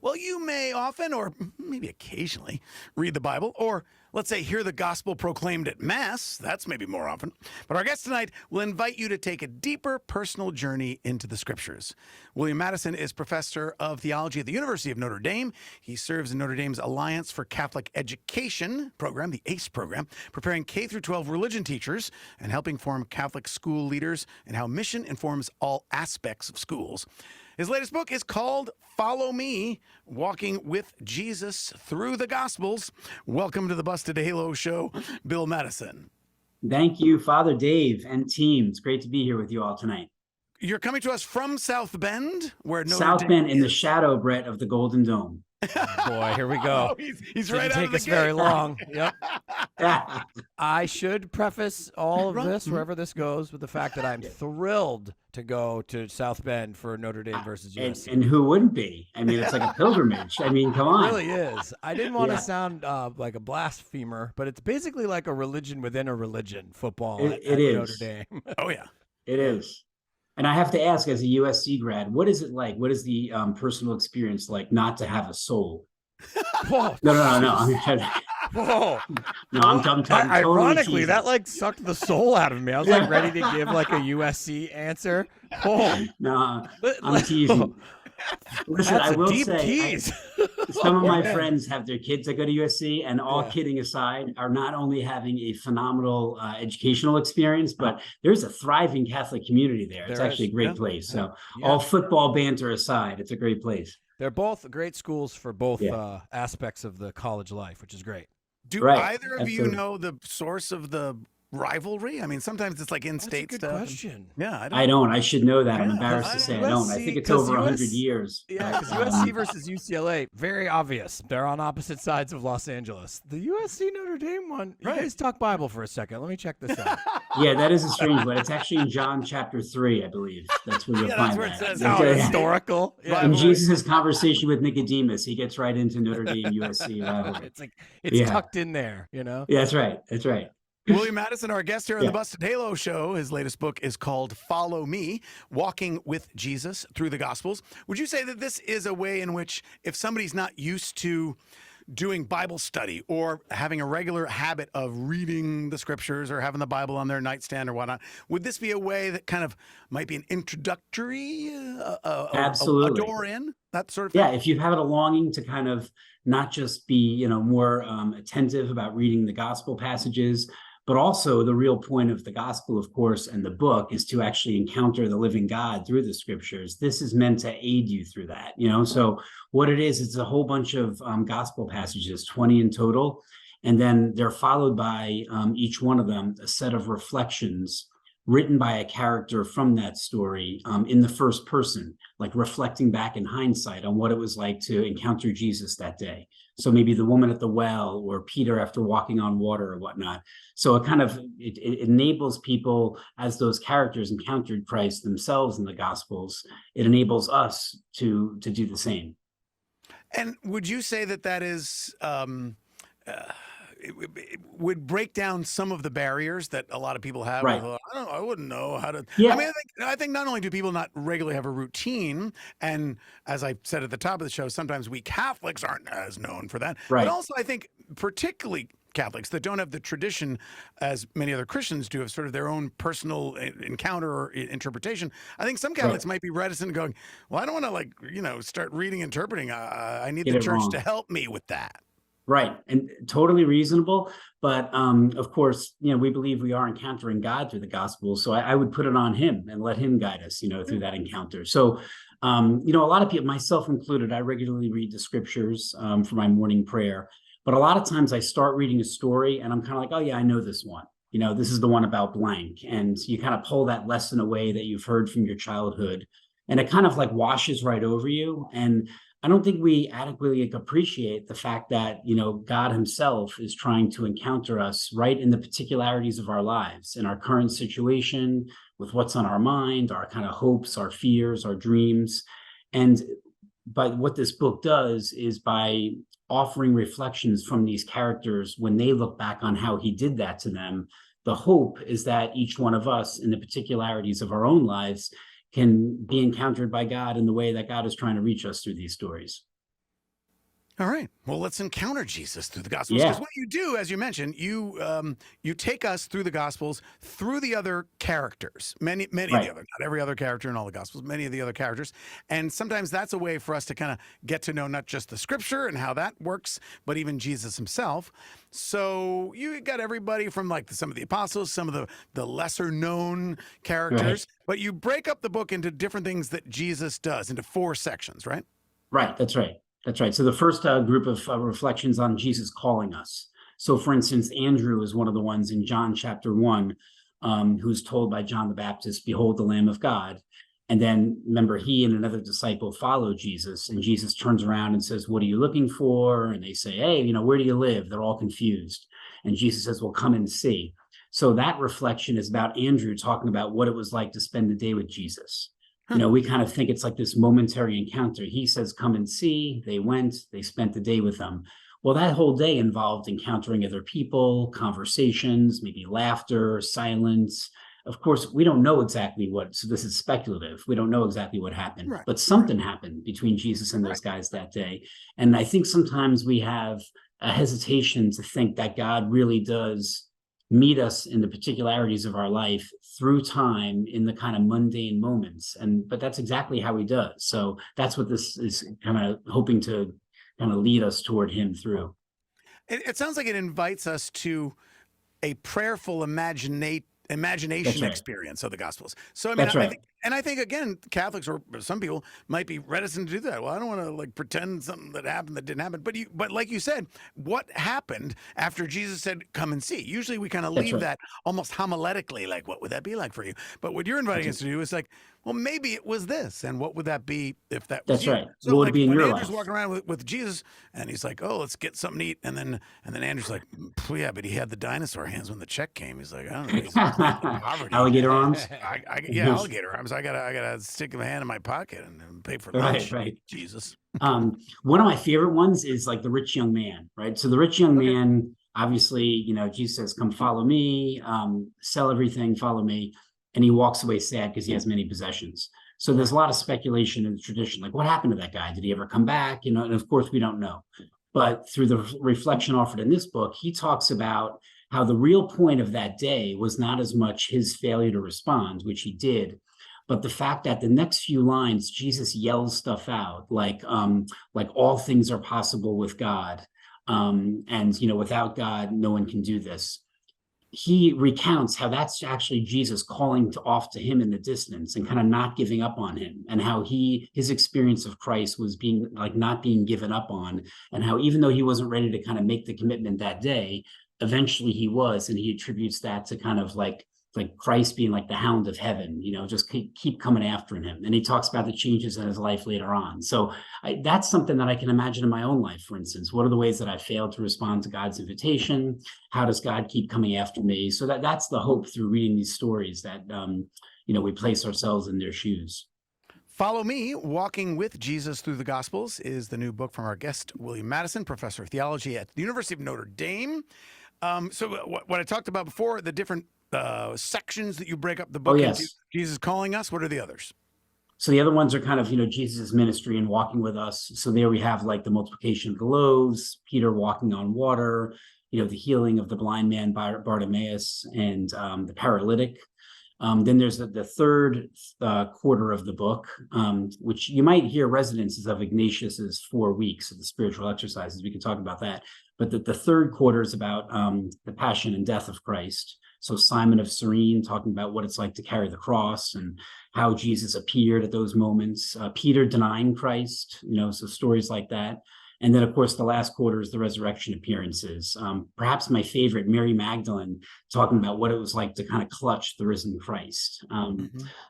Well, you may often, or maybe occasionally, read the Bible, or let's say hear the gospel proclaimed at Mass. That's maybe more often. But our guest tonight will invite you to take a deeper personal journey into the scriptures. William Mattison is professor of theology at the University of Notre Dame. He serves in Notre Dame's Alliance for Catholic Education program, the ACE program, preparing K through 12 religion teachers and helping form Catholic school leaders and how mission informs all aspects of schools. His latest book is called Follow Me, Walking with Jesus Through the Gospels. Welcome to the Busted Halo Show, Bill Mattison. Thank you, Father Dave and team. It's great to be here with you all tonight. You're coming to us from South Bend, where Notre South Dame Bend in the is. shadow, Brett, of the Golden Dome. Boy, here we go. Oh, he's Didn't right out take of the us very gate. long. Yep. Yeah. I should preface all of Right. this, wherever this goes, with the fact that I'm thrilled to go to South Bend for Notre Dame versus USC. And who wouldn't be? I mean, it's like a pilgrimage. I mean, come It on. really is. I didn't want Yeah. to sound like a blasphemer, but it's basically like a religion within a religion, football It at is. Notre Dame. Oh, yeah. It is. And I have to ask, as a USC grad, what is it like? What is the personal experience like not to have a soul? Whoa. No. Whoa. No, I'm totally Ironically, teasing. that like sucked the soul out of me. I was like ready to give like a USC answer. Oh, No, I'm teasing. Listen, That's I a will deep say, tease. some of my man. friends have their kids that go to USC, and all Yeah. kidding aside, are not only having a phenomenal educational experience, but there's a thriving Catholic community there. It's There actually is. a great Yeah. place. So Yeah. all football banter aside, it's a great place. They're both great schools for both Yeah. aspects of the college life, which is great. Do Right. either of you Absolutely. know the source of the rivalry? I mean, sometimes it's like That's a in-state good stuff. question. Yeah, I don't. I don't. I should know that. I'm Yeah, embarrassed to I- say I don't. I think it's 'cause over 100 US years. Yeah, but, because USC versus UCLA, very obvious. They're on opposite sides of Los Angeles. The USC Notre Dame one, you Right. guys talk Bible for a second. Let me check this out. yeah, that is a strange one. It's actually in John chapter 3, I believe. That's where you'll Yeah, that's find where it that. says How Okay. historical. Yeah. In Right. Jesus' conversation with Nicodemus, he gets right into Notre Dame USC rivalry. It's like it's Yeah. tucked in there, you know? Yeah, that's right. That's right. William Mattison, our guest here on Yeah. the Busted Halo Show. His latest book is called Follow Me, Walking with Jesus Through the Gospels. Would you say that this is a way in which, if somebody's not used to doing Bible study or having a regular habit of reading the scriptures or having the Bible on their nightstand or whatnot, would this be a way that kind of might be an introductory, a Absolutely. door in, that sort of thing? Yeah, if you've had a longing to kind of not just be, more attentive about reading the gospel passages, but also the real point of the gospel, of course, and the book is to actually encounter the living God through the scriptures. This is meant to aid you through that, So what it is, it's a whole bunch of gospel passages, 20 in total. And then they're followed by each one of them, a set of reflections written by a character from that story in the first person, like reflecting back in hindsight on what it was like to encounter Jesus that day. So maybe the woman at the well or Peter after walking on water or whatnot. So it enables people, as those characters encountered Christ themselves in the Gospels, it enables us to do the same. And would you say that is it would break down some of the barriers that a lot of people have? Right. With, I wouldn't know how to. Yeah. I mean, I think not only do people not regularly have a routine, and as I said at the top of the show, sometimes we Catholics aren't as known for that. Right. But also, I think particularly Catholics that don't have the tradition, as many other Christians do, of sort of their own personal encounter or interpretation. I think some Catholics might be reticent, going, "Well, I don't want to start reading, interpreting. I need Get the it church wrong. to help me with that." Right. And totally reasonable. But of course, we believe we are encountering God through the gospel. So I would put it on him and let him guide us, through that encounter. So, a lot of people, myself included, I regularly read the scriptures for my morning prayer. But a lot of times I start reading a story and I'm kind of like, oh, yeah, I know this one. This is the one about blank. And you kind of pull that lesson away that you've heard from your childhood. And it kind of like washes right over you. And I don't think we adequately appreciate the fact that, God himself is trying to encounter us right in the particularities of our lives, in our current situation, with what's on our mind, our kind of hopes, our fears, our dreams. And but what this book does is by offering reflections from these characters when they look back on how he did that to them, the hope is that each one of us in the particularities of our own lives can be encountered by God in the way that God is trying to reach us through these stories. All right. Well, let's encounter Jesus through the Gospels, because Yeah, what you do, as you mentioned, you take us through the Gospels, through the other characters, many of the right. other, not every other character in all the Gospels, many of the other characters, and sometimes that's a way for us to kind of get to know not just the Scripture and how that works, but even Jesus himself. So you got everybody from like some of the apostles, some of the lesser known Right. characters, but you break up the book into different things that Jesus does into 4 sections, right? Right, that's right. That's right. So the first group of reflections on Jesus calling us. So, for instance, Andrew is one of the ones in John chapter 1, who's told by John the Baptist, "Behold the Lamb of God." And then remember, he and another disciple follow Jesus, and Jesus turns around and says, "What are you looking for?" And they say, "Hey, where do you live?" They're all confused. And Jesus says, "Well, come and see." So that reflection is about Andrew talking about what it was like to spend the day with Jesus. Huh. We kind of think it's like this momentary encounter. He says, "Come and see." They went, they spent the day with them. Well, that whole day involved encountering other people, conversations, maybe laughter, silence. Of course, we don't know exactly what, so this is speculative. We don't know exactly what happened, Right. but something happened between Jesus and those guys that day. And I think sometimes we have a hesitation to think that God really does meet us in the particularities of our life through time in the kind of mundane moments, but that's exactly how he does. So that's what this is kind of hoping to kind of lead us toward him through. It sounds like it invites us to a prayerful That's imagination right. experience of the Gospels. So I mean, That's right. I think again, Catholics or some people might be reticent to do that. Well, I don't want to like pretend something that happened that didn't happen. But like you said, what happened after Jesus said, "Come and see"? Usually we kind of That's leave right. that almost homiletically, like, what would that be like for you? But what you're inviting us to do is like, well, maybe it was this, and what would that be if that was That's you? right. So What would like be in when your Andrew's life? walking around with Jesus, and he's like, "Oh, let's get something to eat," and then Andrew's like, "Yeah, but he had the dinosaur hands when the check came." He's like, "I don't know, he's poverty." Alligator arms. Yeah, alligator arms. I gotta stick my hand in my pocket and pay for Right, lunch. right. Jesus. One of my favorite ones is like the rich young man, right? So the rich young Okay. man, obviously, Jesus says, "Come follow me, sell everything, follow me." And he walks away sad because he has many possessions. So there's a lot of speculation in the tradition, like what happened to that guy? Did he ever come back? And of course we don't know. But through the reflection offered in this book, he talks about how the real point of that day was not as much his failure to respond, which he did, but the fact that the next few lines Jesus yells stuff out like all things are possible with God, and without God no one can do this. He recounts how that's actually Jesus calling off to him in the distance and kind of not giving up on him, and how his experience of Christ was being like not being given up on, and how even though he wasn't ready to kind of make the commitment that day, eventually he was, and he attributes that to kind of like Christ being like the hound of heaven, just keep coming after him. And he talks about the changes in his life later on. So that's something that I can imagine in my own life, for instance. What are the ways that I failed to respond to God's invitation? How does God keep coming after me? So that's the hope through reading these stories, that, we place ourselves in their shoes. Follow Me, Walking with Jesus Through the Gospels is the new book from our guest, William Mattison, professor of theology at the University of Notre Dame. So what I talked about before, the different sections that you break up the Oh, book into, yes. Jesus Calling Us, what are the others? So the other ones are kind of, Jesus' ministry and walking with us. So there we have like the multiplication of the loaves, Peter walking on water, the healing of the blind man Bartimaeus, and the paralytic. Then there's the third quarter of the book, which you might hear residences of Ignatius's 4 weeks of the spiritual exercises. We can talk about that. But the third quarter is about the passion and death of Christ. So Simon of Cyrene talking about what it's like to carry the cross and how Jesus appeared at those moments. Peter denying Christ, so stories like that. And then, of course, the last quarter is the resurrection appearances. Perhaps my favorite, Mary Magdalene, talking about what it was like to kind of clutch the risen Christ.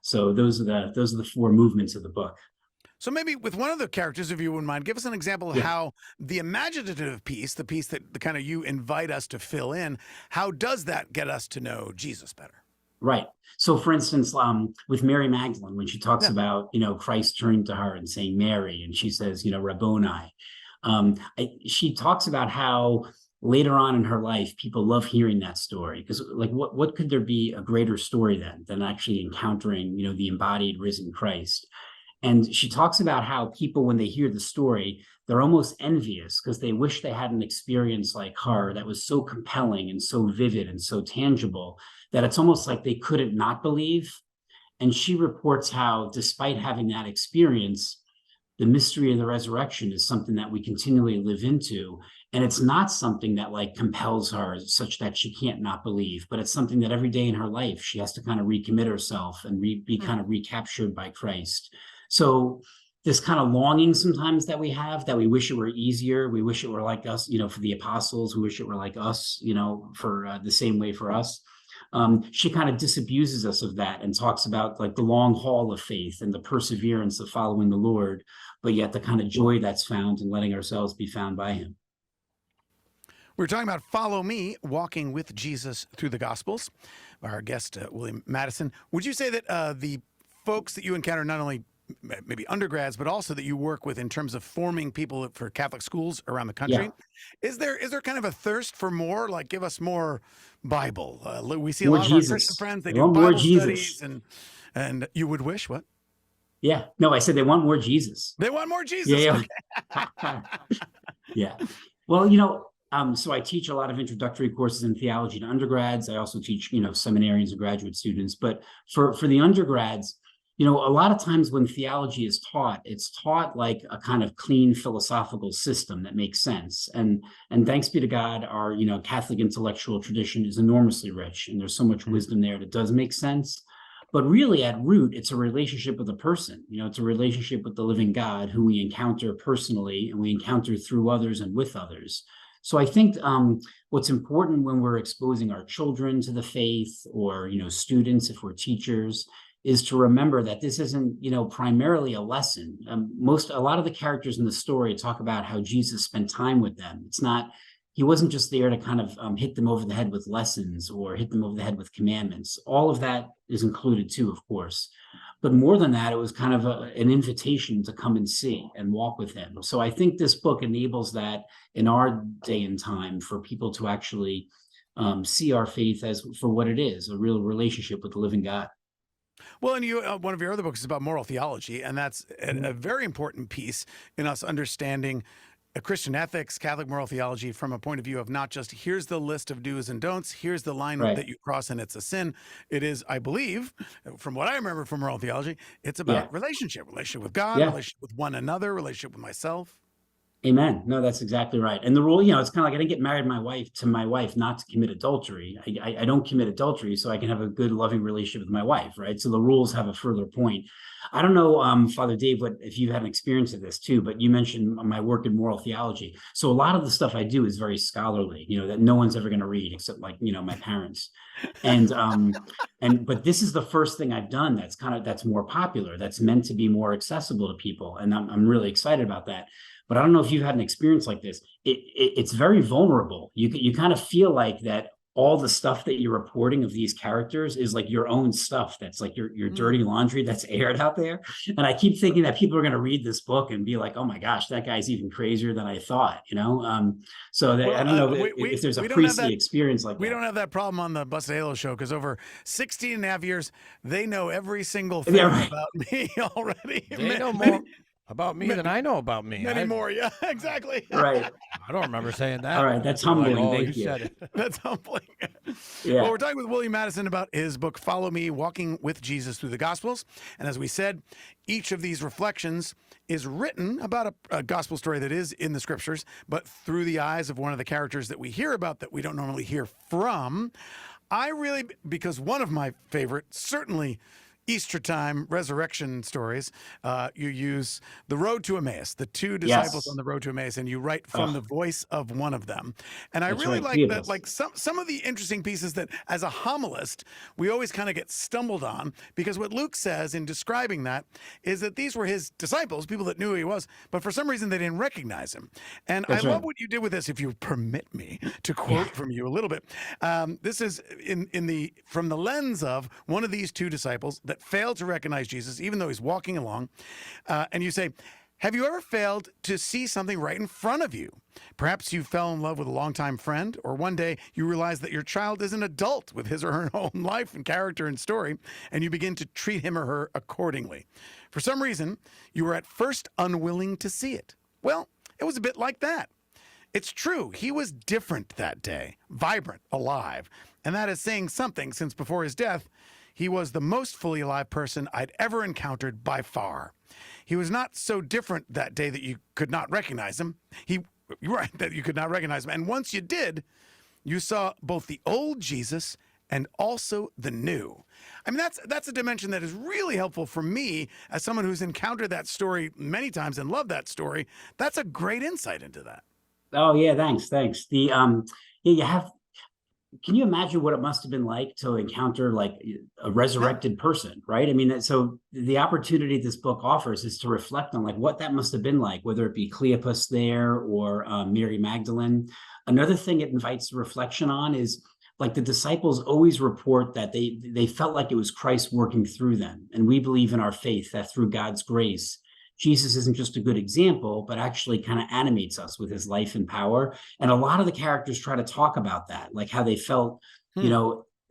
So those are the 4 movements of the book. So maybe with one of the characters, if you wouldn't mind, give us an example of how the imaginative piece, the piece that the kind of you invite us to fill in, how does that get us to know Jesus better? Right. So, for instance, with Mary Magdalene, when she talks about, Christ turning to her and saying Mary, and she says, Rabboni, she talks about how later on in her life, people love hearing that story, because like, what could there be a greater story than actually encountering, the embodied risen Christ? And she talks about how people, when they hear the story, they're almost envious because they wish they had an experience like her that was so compelling and so vivid and so tangible that it's almost like they couldn't not believe. And she reports how, despite having that experience, the mystery of the resurrection is something that we continually live into. And it's not something that like compels her such that she can't not believe, but it's something that every day in her life, she has to kind of recommit herself and be kind of recaptured by Christ. So this kind of longing sometimes that we have, that we wish it were easier. We wish it were like us, for the apostles. We wish it were like us, for the same way for us. She kind of disabuses us of that and talks about like the long haul of faith and the perseverance of following the Lord, but yet the kind of joy that's found in letting ourselves be found by him. We're talking about Follow Me, Walking with Jesus Through the Gospels. Our guest, William Mattison. Would you say that the folks that you encounter, not only maybe undergrads, but also that you work with in terms of forming people for Catholic schools around the country, is there kind of a thirst for more? Like, give us more Bible. We see more a lot Jesus. of our Christian friends, they They do want more Bible Jesus. studies, and you would wish what? Yeah. No, I said they want more Jesus. They want more Jesus. Yeah. Okay. Yeah. Well, so I teach a lot of introductory courses in theology to undergrads. I also teach, seminarians and graduate students. But for the undergrads, a lot of times when theology is taught, it's taught like a kind of clean philosophical system that makes sense. And thanks be to God, our Catholic intellectual tradition is enormously rich, and there's so much wisdom there that does make sense. But really, at root, it's a relationship with a person. It's a relationship with the living God who we encounter personally, and we encounter through others and with others. So I think what's important when we're exposing our children to the faith, or students, if we're teachers, is to remember that this isn't primarily a lesson. A lot of the characters in the story talk about how Jesus spent time with them. He wasn't just there to kind of hit them over the head with lessons or hit them over the head with commandments. All of that is included too, of course. But more than that, it was kind of an invitation to come and see and walk with him. So I think this book enables that in our day and time for people to actually see our faith as for what it is, a real relationship with the living God. Well, and one of your other books is about moral theology, and that's a very important piece in us understanding Christian ethics, Catholic moral theology from a point of view of not just here's the list of do's and don'ts, here's the line that you cross and it's a sin. It is, I believe, from what I remember from moral theology, it's about relationship with God, relationship with one another, relationship with myself. Amen. No, that's exactly right. And the rule, it's kind of like I didn't get married to my wife not to commit adultery. I don't commit adultery so I can have a good, loving relationship with my wife, right? So the rules have a further point. I don't know, Father Dave, if you've had an experience of this too, but you mentioned my work in moral theology. So a lot of the stuff I do is very scholarly, that no one's ever going to read except like, my parents. But this is the first thing I've done that's more popular, that's meant to be more accessible to people. And I'm really excited about that. But I don't know if you've had an experience like this. It's very vulnerable. You kind of feel like that all the stuff that you're reporting of these characters is like your own stuff. That's like your dirty laundry that's aired out there. And I keep thinking that people are going to read this book and be like, oh my gosh, that guy's even crazier than I thought, I don't know if there's a priestly experience like that. We don't have that problem on the Busted Halo show because over 16 and a half years, they know every single thing about me already. They know more about me than I know about me. Many more, yeah, exactly. Right. I don't remember saying that. All right, that's humbling. Thank you. Said it. That's humbling. Yeah. Well, we're talking with William Mattison about his book, Follow Me, Walking with Jesus Through the Gospels. And as we said, each of these reflections is written about a gospel story that is in the scriptures, but through the eyes of one of the characters that we hear about that we don't normally hear from. Because one of my favorite, certainly Easter time resurrection stories, you use the road to Emmaus, the two disciples on the road to Emmaus, and you write from the voice of one of them. And I really like that, like some of the interesting pieces that as a homilist, we always kind of get stumbled on, because what Luke says in describing that is that these were his disciples, people that knew who he was, but for some reason they didn't recognize him. And I love what you did with this, if you permit me to quote from you a little bit. This is from the lens of one of these two disciples that failed to recognize Jesus, even though he's walking along. And you say, have you ever failed to see something right in front of you? Perhaps you fell in love with a longtime friend, or one day you realize that your child is an adult with his or her own life and character and story, and you begin to treat him or her accordingly. For some reason, you were at first unwilling to see it. Well, it was a bit like that. It's true, he was different that day, vibrant, alive, and that is saying something since before his death, he was the most fully alive person I'd ever encountered by far. He was not so different that day that you could not recognize him. You're right, that you could not recognize him. And once you did, you saw both the old Jesus and also the new. I mean, that's a dimension that is really helpful for me as someone who's encountered that story many times and loved that story. That's a great insight into that. Oh yeah, thanks. The can you imagine what it must have been like to encounter like a resurrected person, right? I mean, so the opportunity this book offers is to reflect on like what that must have been like, whether it be Cleopas there or Mary Magdalene. Another thing it invites reflection on is like the disciples always report that they felt like it was Christ working through them. And we believe in our faith that through God's grace, Jesus isn't just a good example, but actually kind of animates us with his life and power. And a lot of the characters try to talk about that, like how they felt,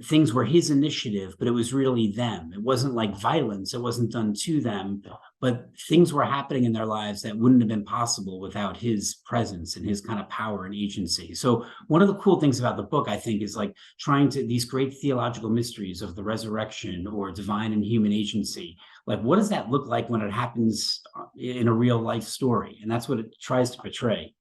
things were his initiative, but it was really them. It wasn't like violence. It wasn't done to them, but things were happening in their lives that wouldn't have been possible without his presence and his kind of power and agency. So one of the cool things about the book, I think, is like trying to these great theological mysteries of the resurrection or divine and human agency. Like, what does that look like when it happens in a real life story? And that's what it tries to portray.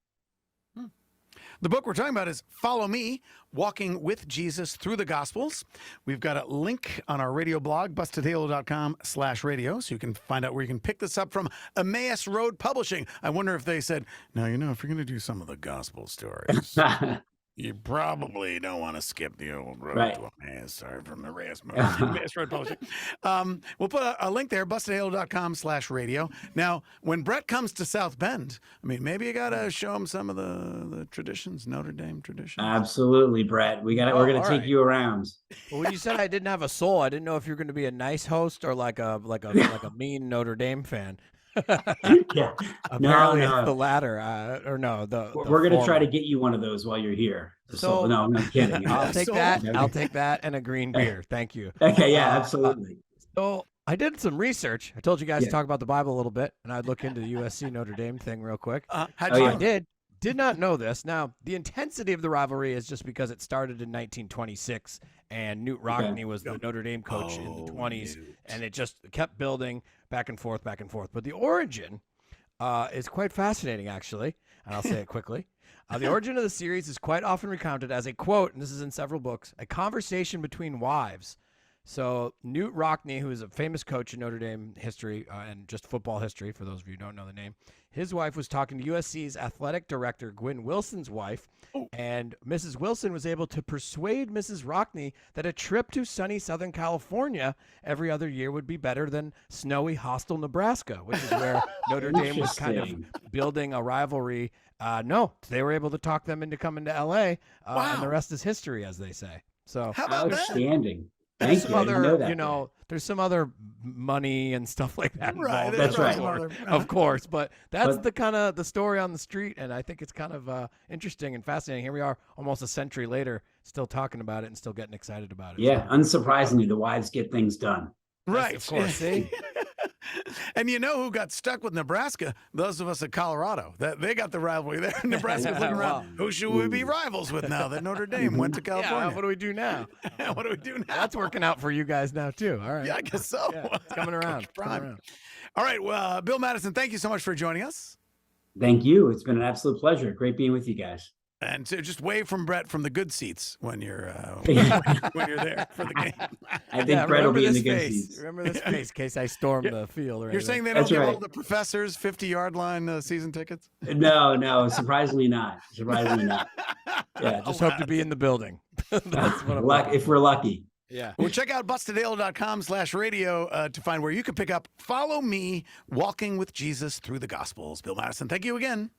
The book we're talking about is Follow Me, Walking with Jesus Through the Gospels. We've got a link on our radio blog, bustedhalo.com/radio, so you can find out where you can pick this up from Emmaus Road Publishing. I wonder if they said, now, if you're going to do some of the gospel stories, you probably don't want to skip the old road to Emmaus. Sorry, from Emmaus Road Publishing. We'll put a link there, bustedhalo.com/radio. Now, when Brett comes to South Bend, I mean, maybe you got to show him some of the traditions, Notre Dame traditions. Absolutely, Brett. We're going to take you around. Well, when you said I didn't have a soul, I didn't know if you're going to be a nice host or like a mean Notre Dame fan. Yeah, apparently it's the latter, or no, we're going to try to get you one of those while you're here. So no, I'm not kidding. I'll take that. I'll take that and a green beer. Thank you. Okay, yeah, absolutely. So I did some research. I told you guys to talk about the Bible a little bit, and I'd look into the USC Notre Dame thing real quick. I did not know this. Now, the intensity of the rivalry is just because it started in 1926, and Newt Rockne was the Notre Dame coach in the 20s, and it just kept building back and forth. But the origin is quite fascinating, actually, and I'll say it quickly. The origin of the series is quite often recounted as a quote, and this is in several books, a conversation between wives. So Newt Rockne, who is a famous coach in Notre Dame history and just football history, for those of you who don't know the name, his wife was talking to USC's athletic director, Gwen Wilson's wife, and Mrs. Wilson was able to persuade Mrs. Rockne that a trip to sunny Southern California every other year would be better than snowy, hostile Nebraska, which is where Notre Dame was kind of building a rivalry. No, they were able to talk them into coming to L.A., and the rest is history, as they say. So how about outstanding. There's some other, there's some other money and stuff like that involved. That's right. Of course, but that's the kind of the story on the street, and I think it's kind of interesting and fascinating. Here we are, almost a century later, still talking about it and still getting excited about it. Yeah, unsurprisingly, the wives get things done. Right, of course. See. And you know who got stuck with Nebraska? Those of us at Colorado. They got the rivalry there. Nebraska's looking around. Who should we be rivals with now that Notre Dame went to California? Yeah, what do we do now? What do we do now? That's working out for you guys now, too. All right. Yeah, I guess so. Yeah, it's coming around. All right. Well, Bill Mattison, thank you so much for joining us. Thank you. It's been an absolute pleasure. Great being with you guys. And so just wave from Brett from the good seats when you're when you're there for the game. I think Brett will be in the good seats. Remember this face in case I storm the field. You're saying they don't give all the professors 50-yard line season tickets? No, surprisingly not. Yeah, just hope to be in the building. That's what I'm if we're lucky. Yeah. Well, check out bustedhalo.com/radio to find where you can pick up Follow Me, Walking with Jesus Through the Gospels. Bill Mattison, thank you again.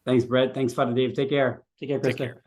Thanks, Brett. Thanks, Father Dave. Take care. Take care, Krista. Take care.